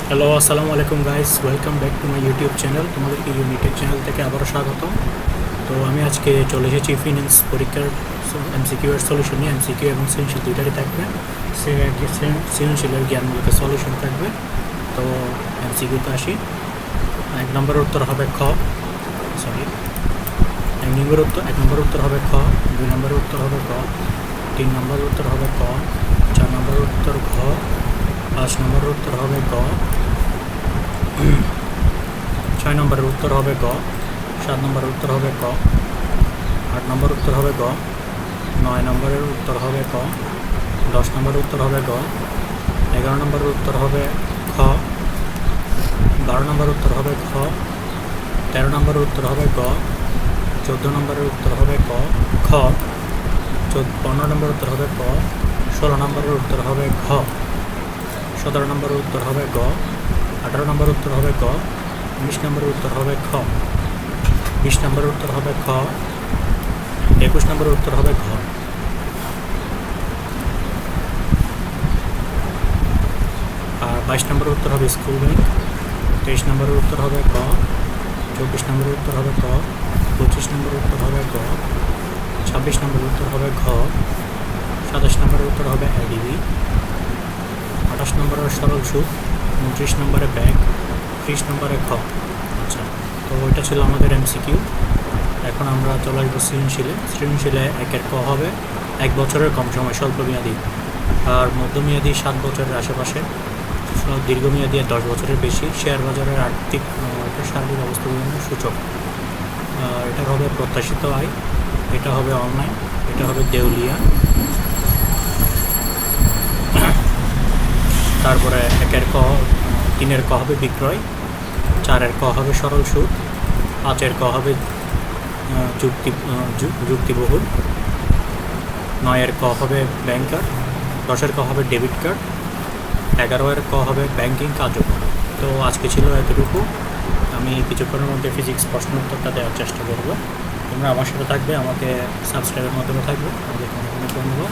Hello, আসসালামু আলাইকুম guys, welcome back to my YouTube channel. তোমাদেরকে ইউনিটেক চ্যানেল থেকে আবারও স্বাগত। তো আমি আজকে চলে এসেছি ফিনান্স পরীক্ষার এমসিকিউ এর সলিউশন নিয়ে। এমসিকিউ এবং সৃজনশীল দুইটারই থাকবে। সৃজনশীলের জ্ঞানমূলক সলিউশন থাকবে। তো এমসিকিউতে আসি। এক নম্বরের উত্তর হবে খ, সরি এক নম্বরের উত্তর হবে খ, 2 নম্বরের উত্তর হবে ক, 3 নম্বরের উত্তর হবে ক, 4 নম্বরের উত্তর ঘ, 5 নম্বরের উত্তর হবে গ, 6 নম্বরের উত্তর হবে গ, 7 নম্বরের উত্তর হবে ক, 8 নম্বরের উত্তর হবে গ, 9 নম্বরের উত্তর হবে ক, 10 নম্বরের উত্তর হবে গ, 11 নম্বরের উত্তর হবে খ, 12 নম্বরের উত্তর হবে খ, 13 নম্বরের উত্তর হবে গ, 14 নম্বরের উত্তর হবে খ, 15 নম্বরের উত্তর হবে ক, 16 নম্বরের উত্তর হবে ঘ, 17 নম্বরের উত্তর হবে গ, 18 নম্বরের উত্তর হবে গ, 19 নম্বরের উত্তর হবে খ, 20 নম্বরের উত্তর হবে খ, 21 নম্বরের উত্তর হবে ঘ। আর 22 নম্বরের উত্তর হবে স্কুল ব্যাংক, 23 নম্বরের উত্তর হবে ক, 24 নম্বরের উত্তর হবে ক, 25 নম্বরের উত্তর হবে গ, 26 নম্বরের উত্তর হবে ঘ, 27 নম্বরের উত্তর হবে এডিবি, 28 নম্বরের সরল সুদ, 29 নম্বরে ব্যাংক, 30 নম্বরে খ। আচ্ছা, তো এটা ছিল আমাদের এমসিকিউ। এখন আমরা চলে আসবো সৃজনশীলে একের ক হবে 1 বছরের কম সময় স্বল্পমেয়াদী, আর মধ্যমেয়াদী 7 বছরের আশেপাশে, দীর্ঘমেয়াদী 10 বছরের বেশি, শেয়ার বাজারের আর্থিক সার্বিক অবস্থা বোঝানোর সূচক। এটা হবে প্রত্যাশিত আয়, এটা হবে অনলাইন, এটা হবে দেউলিয়া। তারপরে 1-এর ক, 3-এর ক হবে বিক্রয়, 4-এর ক হবে সরল সুদ, 5-এর ক হবে যুক্তিবহুল, 9-এর ক হবে ব্যাংকার, 10-এর ক হবে ডেবিট কার্ড, 11-এর ক হবে ব্যাংকিং কার্যক্রম। তো আজকে ছিল এতটুকু। আমি কিছুক্ষণের মধ্যে ফিজিক্স প্রশ্ন উত্তরটা দেওয়ার চেষ্টা করব। তোমরা আমার সাথে থাকবে, আমাকে সাবস্ক্রাইবের মাধ্যমে থাকবে। আমাদের অনেক অনেক ধন্যবাদ।